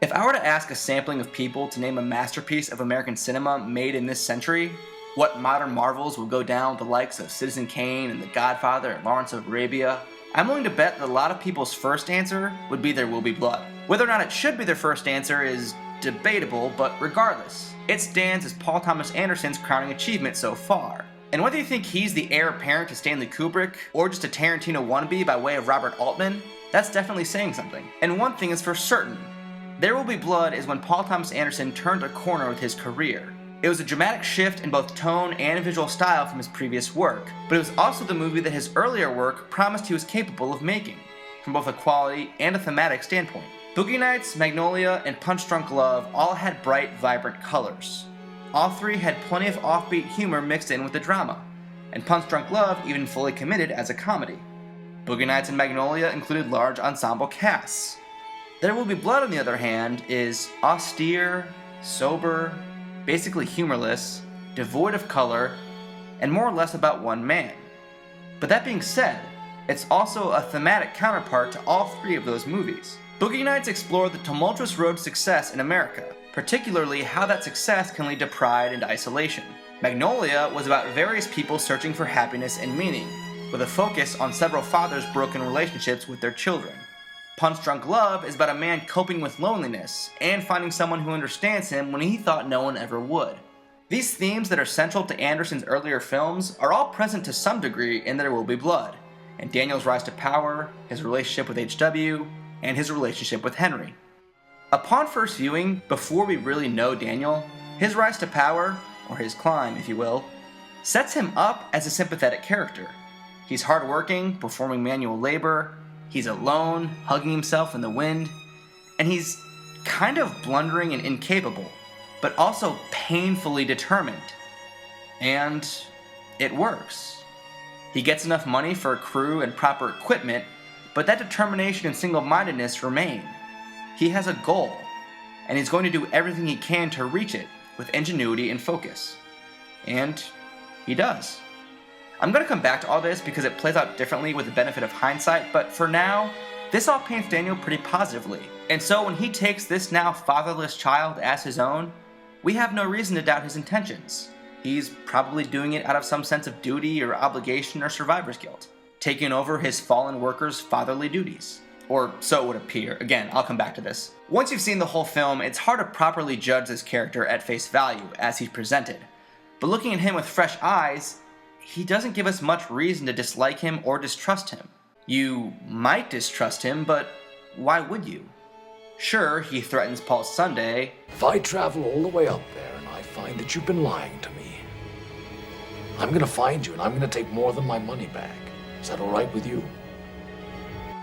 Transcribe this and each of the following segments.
If I were to ask a sampling of people to name a masterpiece of American cinema made in this century, what modern marvels will go down with the likes of Citizen Kane and The Godfather and Lawrence of Arabia, I'm willing to bet that a lot of people's first answer would be There Will Be Blood. Whether or not it should be their first answer is debatable, but regardless, it stands as Paul Thomas Anderson's crowning achievement so far. And whether you think he's the heir apparent to Stanley Kubrick, or just a Tarantino wannabe by way of Robert Altman, that's definitely saying something. And one thing is for certain, There Will Be Blood is when Paul Thomas Anderson turned a corner with his career. It was a dramatic shift in both tone and visual style from his previous work, but it was also the movie that his earlier work promised he was capable of making, from both a quality and a thematic standpoint. Boogie Nights, Magnolia, and Punch Drunk Love all had bright, vibrant colors. All three had plenty of offbeat humor mixed in with the drama, and Punch Drunk Love even fully committed as a comedy. Boogie Nights and Magnolia included large ensemble casts. There Will Be Blood, on the other hand, is austere, sober, basically humorless, devoid of color, and more or less about one man. But that being said, it's also a thematic counterpart to all three of those movies. Boogie Nights explored the tumultuous road to success in America, particularly how that success can lead to pride and isolation. Magnolia was about various people searching for happiness and meaning, with a focus on several fathers' broken relationships with their children. Punch Drunk Love is about a man coping with loneliness and finding someone who understands him when he thought no one ever would. These themes that are central to Anderson's earlier films are all present to some degree in There Will Be Blood, and Daniel's rise to power, his relationship with H.W., and his relationship with Henry. Upon first viewing, before we really know Daniel, his rise to power, or his climb if you will, sets him up as a sympathetic character. He's hardworking, performing manual labor, he's alone, hugging himself in the wind, and he's kind of blundering and incapable, but also painfully determined. And it works. He gets enough money for a crew and proper equipment, but that determination and single-mindedness remain. He has a goal, and he's going to do everything he can to reach it with ingenuity and focus. And he does. I'm going to come back to all this because it plays out differently with the benefit of hindsight, but for now, this all paints Daniel pretty positively. And so when he takes this now fatherless child as his own, we have no reason to doubt his intentions. He's probably doing it out of some sense of duty or obligation or survivor's guilt, taking over his fallen workers' fatherly duties. Or so it would appear. Again, I'll come back to this. Once you've seen the whole film, it's hard to properly judge this character at face value as he's presented. But looking at him with fresh eyes, he doesn't give us much reason to dislike him or distrust him. You might distrust him, but why would you? Sure, he threatens Paul Sunday. If I travel all the way up there and I find that you've been lying to me, I'm gonna find you and I'm gonna take more than my money back. Is that all right with you?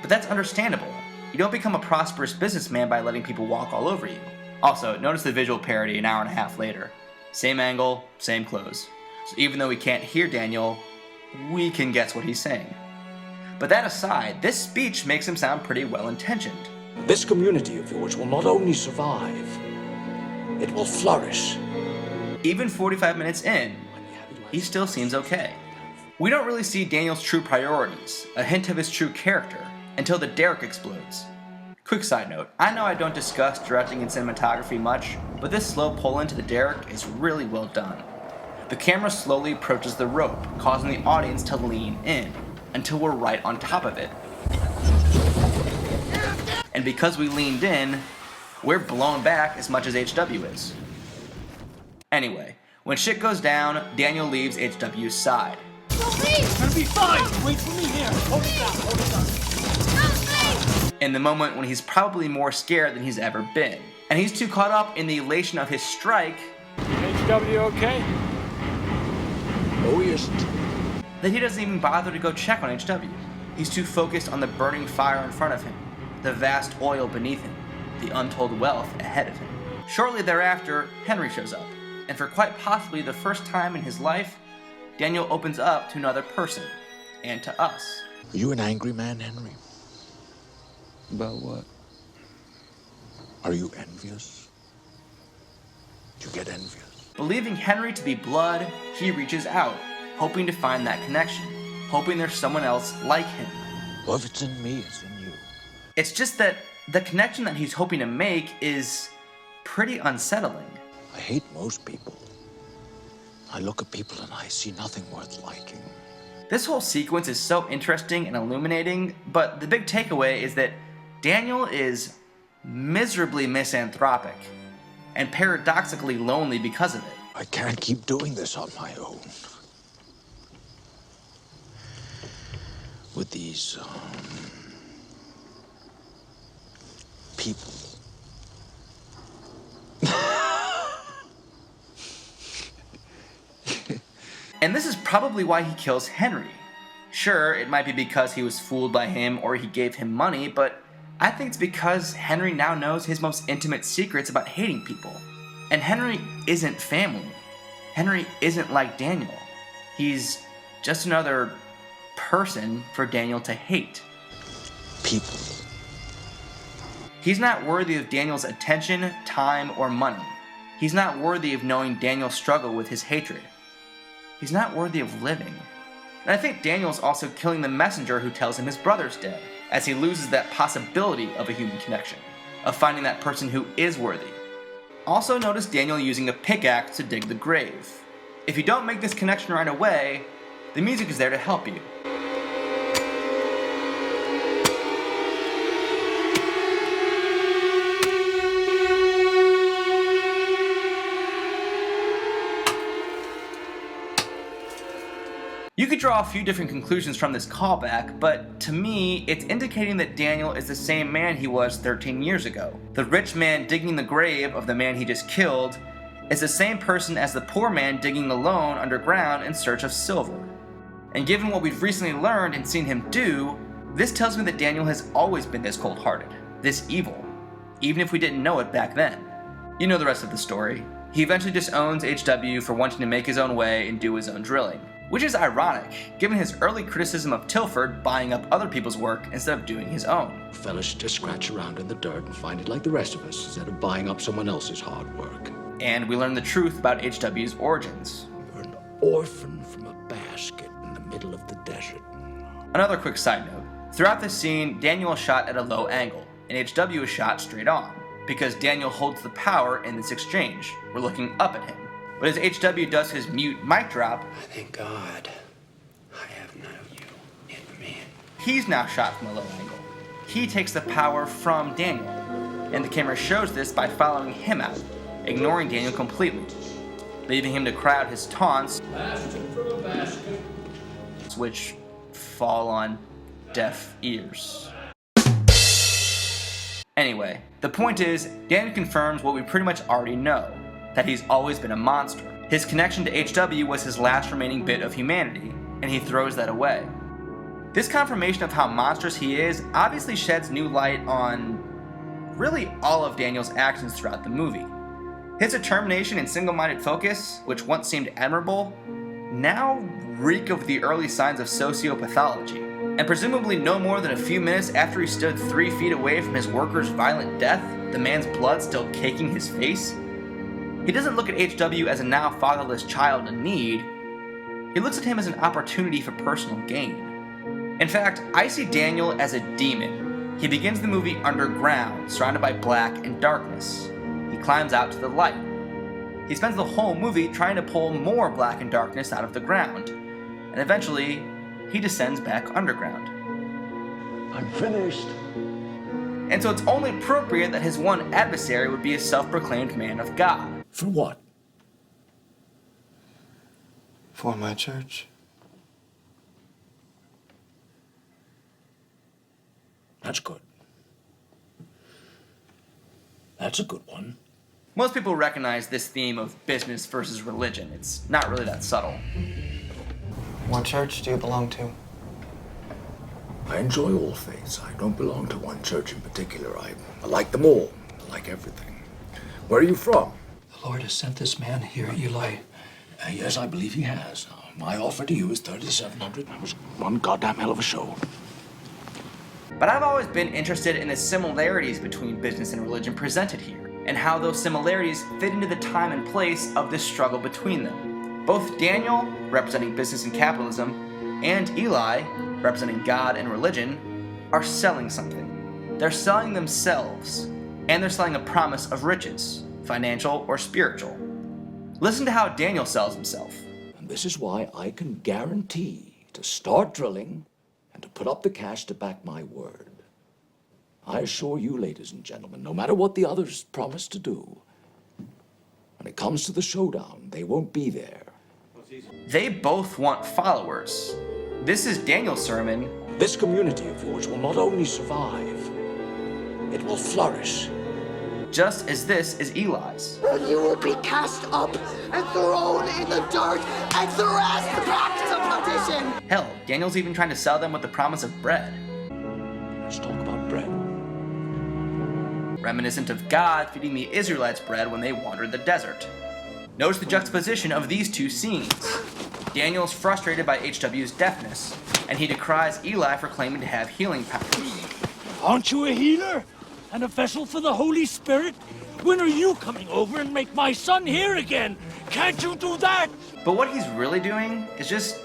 But that's understandable. You don't become a prosperous businessman by letting people walk all over you. Also, notice the visual parody an hour and a half later. Same angle, same clothes. So even though we can't hear Daniel, we can guess what he's saying. But that aside, this speech makes him sound pretty well-intentioned. This community of yours will not only survive, it will flourish. Even 45 minutes in, he still seems okay. We don't really see Daniel's true priorities, a hint of his true character, until the derrick explodes. Quick side note, I know I don't discuss directing and cinematography much, but this slow pull into the derrick is really well done. The camera slowly approaches the rope, causing the audience to lean in, until we're right on top of it. And because we leaned in, we're blown back as much as HW is. Anyway, when shit goes down, Daniel leaves HW's side. It's gonna be fine! Wait for me here! Hold it down, hold it down. In the moment when he's probably more scared than he's ever been. And he's too caught up in the elation of his strike HW okay? No, he isn't. that he doesn't even bother to go check on HW. He's too focused on the burning fire in front of him, the vast oil beneath him, the untold wealth ahead of him. Shortly thereafter, Henry shows up, and for quite possibly the first time in his life, Daniel opens up to another person, and to us. Are you an angry man, Henry? About what? Are you envious? You get envious. Believing Henry to be blood, he reaches out, hoping to find that connection, hoping there's someone else like him. Well, if it's in me, it's in you. It's just that the connection that he's hoping to make is pretty unsettling. I hate most people. I look at people and I see nothing worth liking. This whole sequence is so interesting and illuminating, but the big takeaway is that Daniel is miserably misanthropic and paradoxically lonely because of it. I can't keep doing this on my own. With these, people. And this is probably why he kills Henry. Sure, it might be because he was fooled by him or he gave him money, but I think it's because Henry now knows his most intimate secrets about hating people. And Henry isn't family. Henry isn't like Daniel. He's just another person for Daniel to hate. People. He's not worthy of Daniel's attention, time, or money. He's not worthy of knowing Daniel's struggle with his hatred. He's not worthy of living. And I think Daniel's also killing the messenger who tells him his brother's dead, as he loses that possibility of a human connection, of finding that person who is worthy. Also notice Daniel using a pickaxe to dig the grave. If you don't make this connection right away, the music is there to help you. You could draw a few different conclusions from this callback, but to me, it's indicating that Daniel is the same man he was 13 years ago. The rich man digging the grave of the man he just killed is the same person as the poor man digging alone underground in search of silver. And given what we've recently learned and seen him do, this tells me that Daniel has always been this cold-hearted, this evil, even if we didn't know it back then. You know the rest of the story. He eventually disowns HW for wanting to make his own way and do his own drilling. Which is ironic, given his early criticism of Tilford buying up other people's work instead of doing his own. Fellas should just scratch around in the dirt and find it like the rest of us, instead of buying up someone else's hard work. And we learn the truth about HW's origins. You're an orphan from a basket in the middle of the desert. Another quick side note. Throughout this scene, Daniel is shot at a low angle, and HW is shot straight on, because Daniel holds the power in this exchange. We're looking up at him. But as HW does his mute mic drop, I thank God I have none of you in me. He's now shot from a low angle. He takes the power from Daniel, and the camera shows this by following him out, ignoring Daniel completely, leaving him to cry out his taunts, which fall on deaf ears. Anyway, the point is, Daniel confirms what we pretty much already know, that he's always been a monster. His connection to HW was his last remaining bit of humanity, and he throws that away. This confirmation of how monstrous he is obviously sheds new light on really all of Daniel's actions throughout the movie. His determination and single-minded focus, which once seemed admirable, now reek of the early signs of sociopathology. And presumably no more than a few minutes after he stood 3 feet away from his worker's violent death, the man's blood still caking his face, he doesn't look at HW as a now fatherless child in need. He looks at him as an opportunity for personal gain. In fact, I see Daniel as a demon. He begins the movie underground, surrounded by black and darkness. He climbs out to the light. He spends the whole movie trying to pull more black and darkness out of the ground. And eventually, he descends back underground. I'm finished. And so it's only appropriate that his one adversary would be a self-proclaimed man of God. For what? For my church. That's good. That's a good one. Most people recognize this theme of business versus religion. It's not really that subtle. What church do you belong to? I enjoy all faiths. I don't belong to one church in particular. I like them all. I like everything. Where are you from? The Lord has sent this man here, Eli. Yes, I believe he has. My offer to you is $3,700. That was one goddamn hell of a show. But I've always been interested in the similarities between business and religion presented here, and how those similarities fit into the time and place of this struggle between them. Both Daniel, representing business and capitalism, and Eli, representing God and religion, are selling something. They're selling themselves, and they're selling a promise of riches, financial or spiritual. Listen to how Daniel sells himself. And this is why I can guarantee to start drilling and to put up the cash to back my word. I assure you, ladies and gentlemen, no matter what the others promise to do, when it comes to the showdown, they won't be there. They both want followers. This is Daniel's sermon. This community of yours will not only survive, it will flourish. Just as this is Eli's. And you will be cast up and thrown in the dirt and thrust back to perdition. Hell, Daniel's even trying to sell them with the promise of bread. Let's talk about bread. Reminiscent of God feeding the Israelites bread when they wandered the desert. Notice the juxtaposition of these two scenes. Daniel's frustrated by HW's deafness, and he decries Eli for claiming to have healing powers. Aren't you a healer? And a vessel for the Holy Spirit? When are you coming over and make my son hear again? Can't you do that? But what he's really doing is just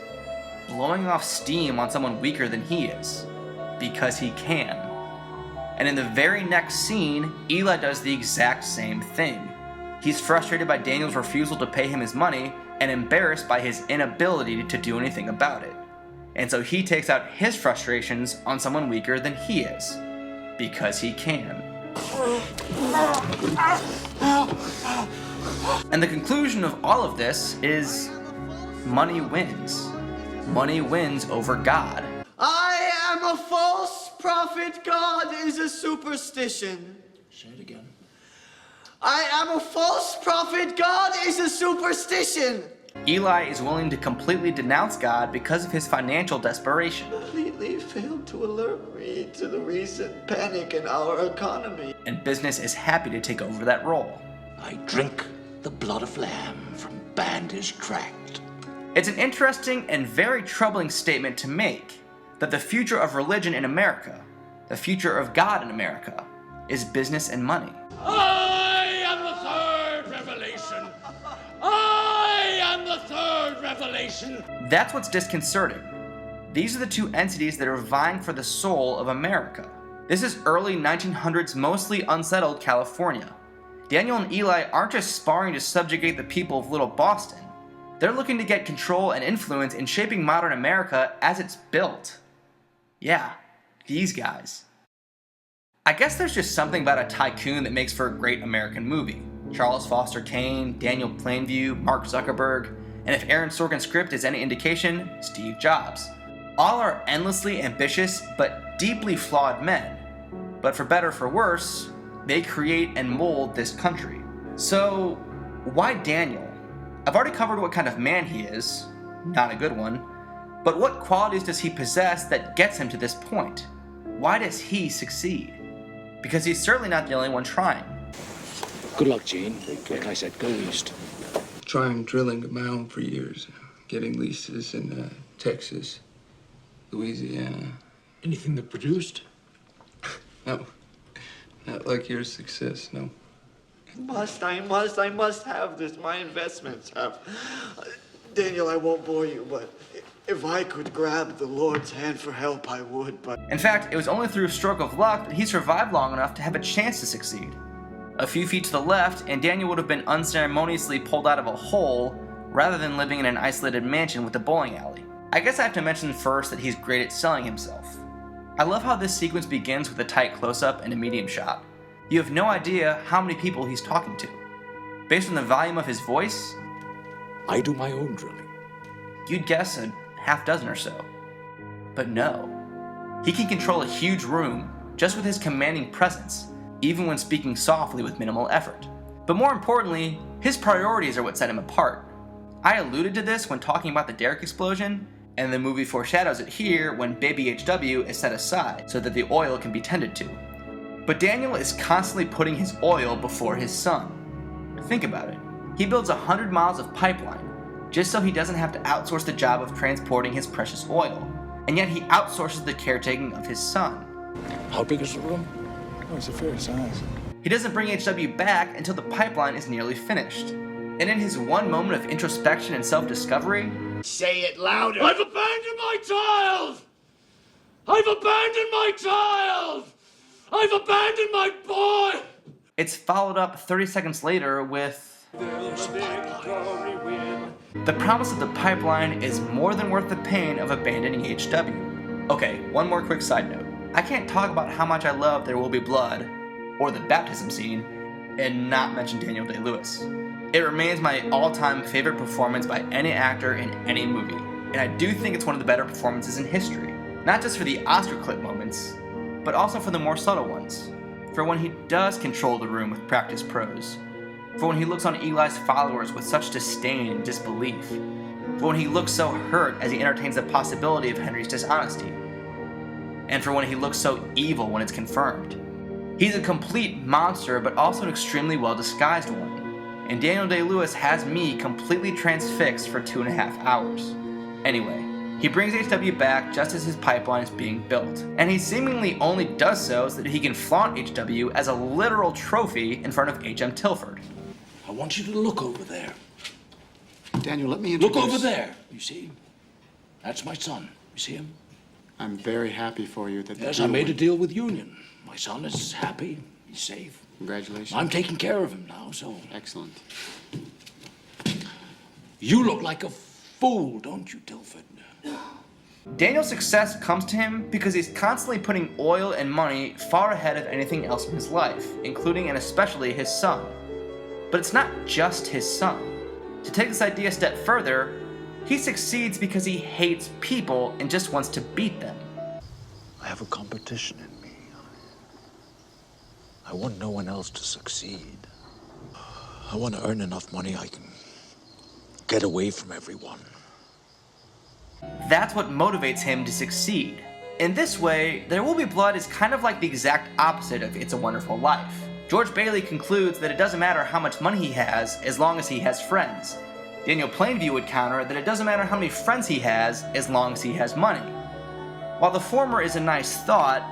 blowing off steam on someone weaker than he is. Because he can. And in the very next scene, Eli does the exact same thing. He's frustrated by Daniel's refusal to pay him his money and embarrassed by his inability to do anything about it. And so he takes out his frustrations on someone weaker than he is. Because he can. And the conclusion of all of this is money wins. Money wins over God. I am a false prophet. God is a superstition. Say it again. I am a false prophet. God is a superstition. Eli is willing to completely denounce God because of his financial desperation. Completely failed to alert me to the recent panic in our economy. And business is happy to take over that role. I drink the blood of lamb from bandaged tract. It's an interesting and very troubling statement to make that the future of religion in America, the future of God in America, is business and money. I am the third revelation. I am the third revelation. That's what's disconcerting. These are the two entities that are vying for the soul of America. This is early 1900s, mostly unsettled California. Daniel and Eli aren't just sparring to subjugate the people of Little Boston. They're looking to get control and influence in shaping modern America as it's built. Yeah, these guys. I guess there's just something about a tycoon that makes for a great American movie. Charles Foster Kane, Daniel Plainview, Mark Zuckerberg, and if Aaron Sorkin's script is any indication, Steve Jobs. All are endlessly ambitious but deeply flawed men. But for better or for worse, they create and mold this country. So, why Daniel? I've already covered what kind of man he is, not a good one, but what qualities does he possess that gets him to this point? Why does he succeed? Because he's certainly not the only one trying. Good luck, Gene. Like I said, go east. Trying drilling a mound for years, getting leases in Texas, Louisiana. Anything that produced? No, not like your success, no. I must have this. My investments have. Daniel, I won't bore you, but if I could grab the Lord's hand for help, I would, but... In fact, it was only through a stroke of luck that he survived long enough to have a chance to succeed. A few feet to the left, and Daniel would have been unceremoniously pulled out of a hole rather than living in an isolated mansion with a bowling alley. I guess I have to mention first that he's great at selling himself. I love how this sequence begins with a tight close-up and a medium shot. You have no idea how many people he's talking to. Based on the volume of his voice, I do my own drilling. you'd guess a half dozen or so. But no. He can control a huge room just with his commanding presence, even when speaking softly with minimal effort. But more importantly, his priorities are what set him apart. I alluded to this when talking about the Derrick explosion, and the movie foreshadows it here when baby HW is set aside so that the oil can be tended to. But Daniel is constantly putting his oil before his son. Think about it. He builds 100 miles of pipeline just so he doesn't have to outsource the job of transporting his precious oil, and yet he outsources the caretaking of his son. How big is the room? Oh, it's a fair size. He doesn't bring HW back until the pipeline is nearly finished. And in his one moment of introspection and self-discovery, Say it louder. I've abandoned my child! I've abandoned my child! I've abandoned my boy! It's followed up 30 seconds later with, the promise of the pipeline is more than worth the pain of abandoning HW. Okay, one more quick side note. I can't talk about how much I love There Will Be Blood, or the baptism scene, and not mention Daniel Day-Lewis. It remains my all-time favorite performance by any actor in any movie, and I do think it's one of the better performances in history. Not just for the Oscar clip moments, but also for the more subtle ones. For when he does control the room with practiced prose. For when he looks on Eli's followers with such disdain and disbelief. For when he looks so hurt as he entertains the possibility of Henry's dishonesty. And for when he looks so evil when it's confirmed. He's a complete monster, but also an extremely well-disguised one. And Daniel Day-Lewis has me completely transfixed for 2.5 hours. Anyway, he brings HW back just as his pipeline is being built. And he seemingly only does so that he can flaunt HW as a literal trophy in front of HM Tilford. I want you to look over there. Daniel, let me introduce... Look over there. You see? That's my son. You see him? I'm very happy for you that... Yes, I made a deal with Union. My son is happy. He's safe. Congratulations. I'm taking care of him now, so... Excellent. You look like a fool, don't you, Tilford? Daniel's success comes to him because he's constantly putting oil and money far ahead of anything else in his life, including and especially his son. But it's not just his son. To take this idea a step further, he succeeds because he hates people and just wants to beat them. I have a competition in me. I want no one else to succeed. I want to earn enough money I can get away from everyone. That's what motivates him to succeed. In this way, There Will Be Blood is kind of like the exact opposite of It's a Wonderful Life. George Bailey concludes that it doesn't matter how much money he has as long as he has friends. Daniel Plainview would counter that it doesn't matter how many friends he has as long as he has money. While the former is a nice thought,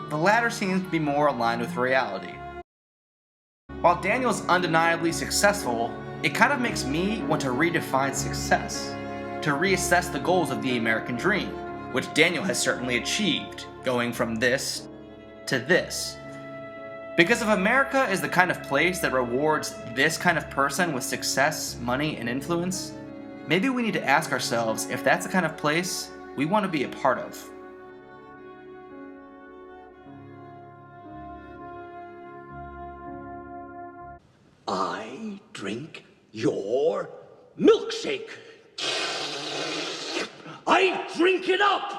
the latter seems to be more aligned with reality. While Daniel's undeniably successful, it kind of makes me want to redefine success, to reassess the goals of the American dream, which Daniel has certainly achieved, going from this to this. Because if America is the kind of place that rewards this kind of person with success, money, and influence, maybe we need to ask ourselves if that's the kind of place we want to be a part of. I drink your milkshake. I drink it up!